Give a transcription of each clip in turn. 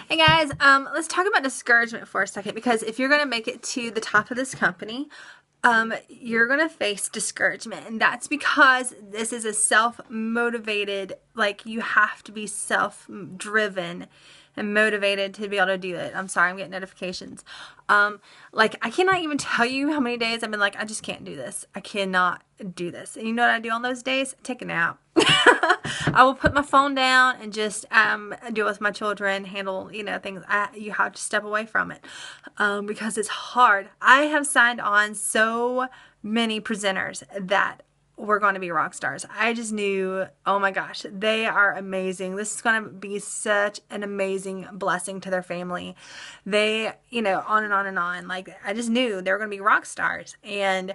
Hey guys, let's talk about discouragement for a second, because if you're going to make it to the top of this company, you're going to face discouragement. And that's because this is a self-motivated, like you have to be self-driven and motivated to be able to do it. I'm sorry, I'm getting notifications. Like I cannot even tell you how many days I've been like, I just can't do this. I cannot do this. And you know what I do on those days? Take a nap. I will put my phone down and just deal with my children, handle, things. You have to step away from it because it's hard. I have signed on so many presenters that were going to be rock stars. I just knew, oh my gosh, they are amazing. This is going to be such an amazing blessing to their family. They, on and on and on. Like, I just knew they were going to be rock stars. And,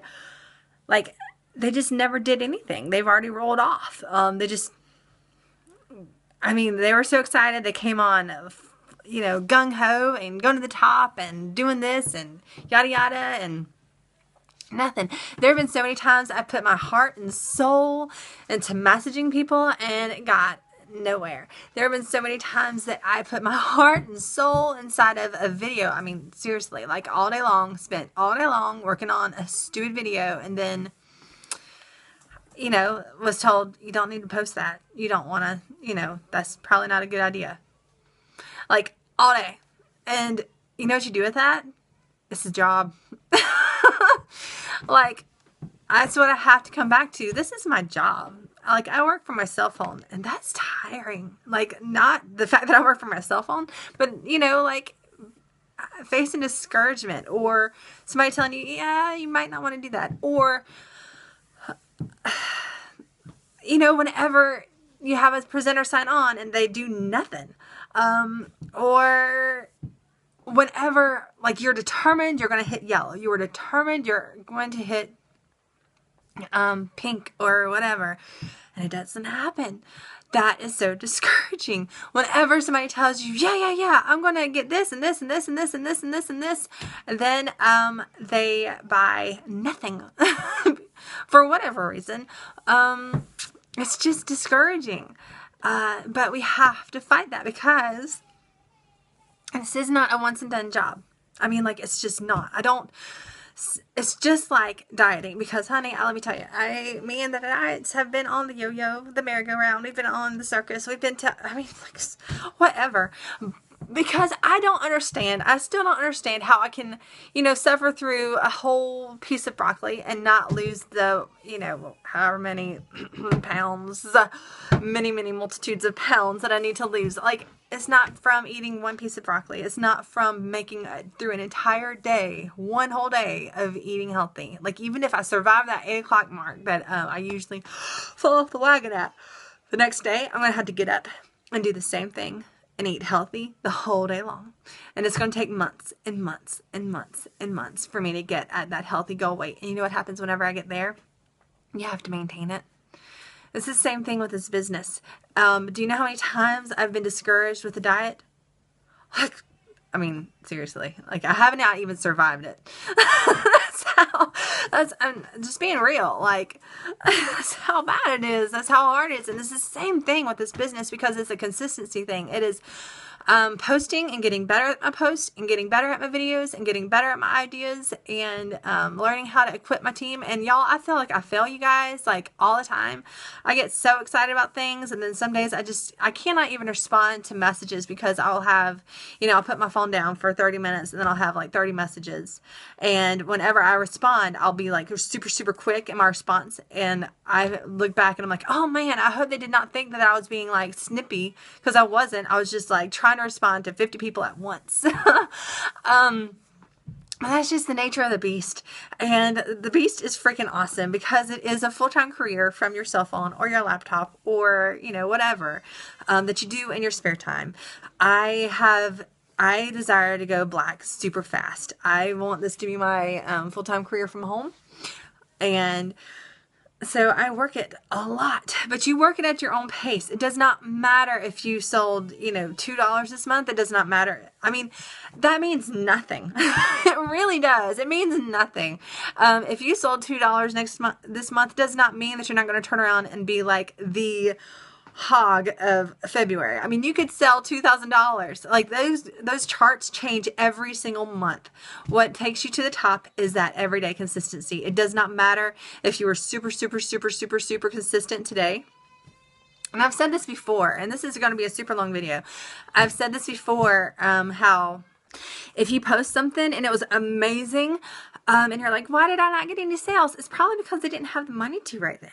like, they just never did anything. They've already rolled off. They were so excited. They came on, gung-ho and going to the top and doing this and yada yada and nothing. There have been so many times I put my heart and soul into messaging people and it got nowhere. There have been so many times that I put my heart and soul inside of a video. I mean, seriously, like spent all day long working on a stupid video, and then was told, you don't need to post that. You don't want to, that's probably not a good idea. Like, all day. And you know what you do with that? It's a job. Like, that's what I have to come back to. This is my job. Like, I work for my cell phone, and that's tiring. Like, not the fact that I work for my cell phone, but, facing discouragement or somebody telling you, yeah, you might not want to do that. Or, whenever you have a presenter sign on and they do nothing. Or whenever, like, you're determined you're going to hit yellow. You were determined you're going to hit pink or whatever. And it doesn't happen. That is so discouraging. Whenever somebody tells you, yeah, I'm going to get this and this and this and this and this and this and this. And then they buy nothing for whatever reason. It's just discouraging. But we have to fight that, because this is not a once and done job. It's just not. It's just like dieting, because honey, let me tell you, me and the diets have been on the yo-yo, the merry-go-round, we've been on the circus, we've been whatever. Because I still don't understand how I can, suffer through a whole piece of broccoli and not lose the, however many pounds, many multitudes of pounds that I need to lose. Like, it's not from eating one piece of broccoli. It's not from making through an entire day, one whole day of eating healthy. Like, even if I survive that 8 o'clock mark that I usually fall off the wagon at, the next day I'm going to have to get up and do the same thing and eat healthy the whole day long. And it's going to take months and months and months and months for me to get at that healthy goal weight. And you know what happens whenever I get there? You have to maintain it. It's the same thing with this business. Do you know how many times I've been discouraged with the diet? Like, seriously, like, I haven't even survived it. I'm just being real. Like, that's how bad it is. That's how hard it is. And it's the same thing with this business, because it's a consistency thing. It is posting and getting better at my posts and getting better at my videos and getting better at my ideas and learning how to equip my team. And y'all, I feel like I fail you guys like all the time. I get so excited about things, and then some days I cannot even respond to messages, because I'll have, I'll put my phone down for 30 minutes and then I'll have like 30 messages. And whenever I respond, I'll be like super quick in my response. And I look back and I'm like, oh man, I hope they did not think that I was being like snippy, because I wasn't. I was just like trying to respond to 50 people at once. That's just the nature of the beast. And the beast is freaking awesome, because it is a full-time career from your cell phone or your laptop or, whatever that you do in your spare time. I desire to go black super fast. I want this to be my full-time career from home. And so I work it a lot, but you work it at your own pace. It does not matter if you sold, $2 this month. It does not matter. That means nothing. It really does. It means nothing. If you sold $2 this month does not mean that you're not going to turn around and be like the hog of February. I mean, you could sell $2,000. Like those charts change every single month. What takes you to the top is that everyday consistency. It does not matter if you were super consistent today. And I've said this before, and this is going to be a super long video. I've said this before, how if you post something and it was amazing, and you're like, why did I not get any sales? It's probably because they didn't have the money to right then.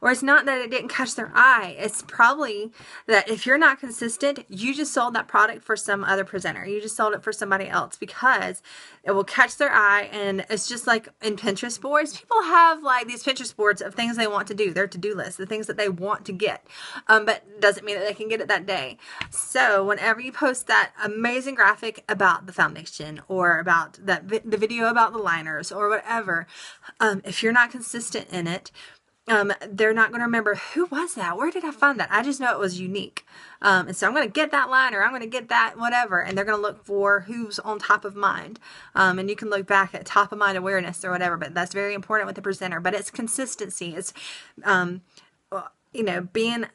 Or it's not that it didn't catch their eye. It's probably that if you're not consistent, you just sold that product for some other presenter. You just sold it for somebody else because it will catch their eye. And it's just like in Pinterest boards, people have like these Pinterest boards of things they want to do, their to-do list, the things that they want to get. But doesn't mean that they can get it that day. So whenever you post that amazing graphic about the foundation or about the video about the liners, or whatever, if you're not consistent in it, they're not going to remember, who was that? Where did I find that? I just know it was unique. And so I'm going to get that liner. I'm going to get that whatever. And they're going to look for who's on top of mind. And you can look back at top of mind awareness or whatever, but that's very important with the presenter. But it's consistency. It's, being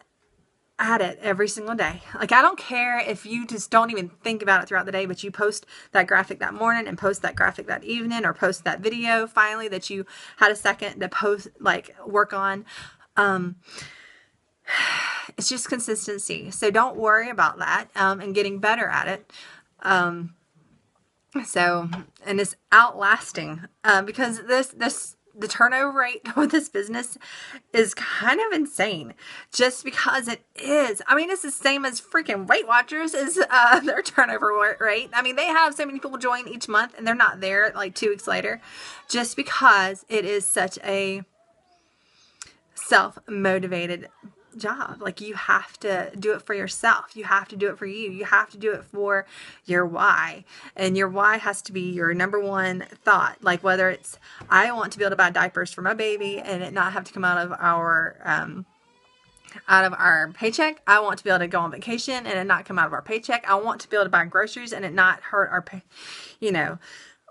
at it every single day. Like, I don't care if you just don't even think about it throughout the day, but you post that graphic that morning and post that graphic that evening, or post that video finally that you had a second to post, like work on. It's just consistency. So don't worry about that, and getting better at it. And it's outlasting, because the turnover rate with this business is kind of insane, just because it is. I mean, it's the same as freaking Weight Watchers is their turnover rate. I mean, they have so many people join each month and they're not there like 2 weeks later, just because it is such a self-motivated job. Like, you have to do it for yourself. You have to do it for you. You have to do it for your why. And your why has to be your number one thought. Like, whether it's, I want to be able to buy diapers for my baby and it not have to come out of our paycheck. I want to be able to go on vacation and it not come out of our paycheck. I want to be able to buy groceries and it not hurt our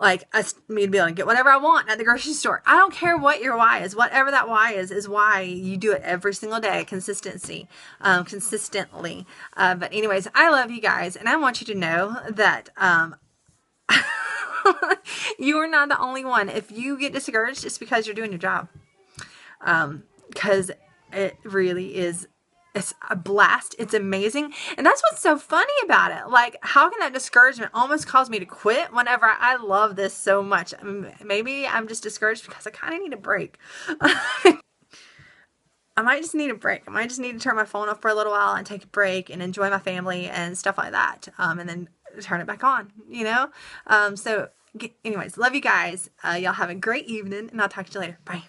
like me to be able to get whatever I want at the grocery store. I don't care what your why is. Whatever that why is why you do it every single day. Consistently. But anyways, I love you guys, and I want you to know that you are not the only one. If you get discouraged, it's because you're doing your job. Because it really is. It's a blast. It's amazing. And that's what's so funny about it. Like, how can that discouragement almost cause me to quit whenever I love this so much? I mean, maybe I'm just discouraged because I kind of need a break. I might just need a break. I might just need to turn my phone off for a little while and take a break and enjoy my family and stuff like that. And then turn it back on, So anyways, love you guys. Y'all have a great evening, and I'll talk to you later. Bye.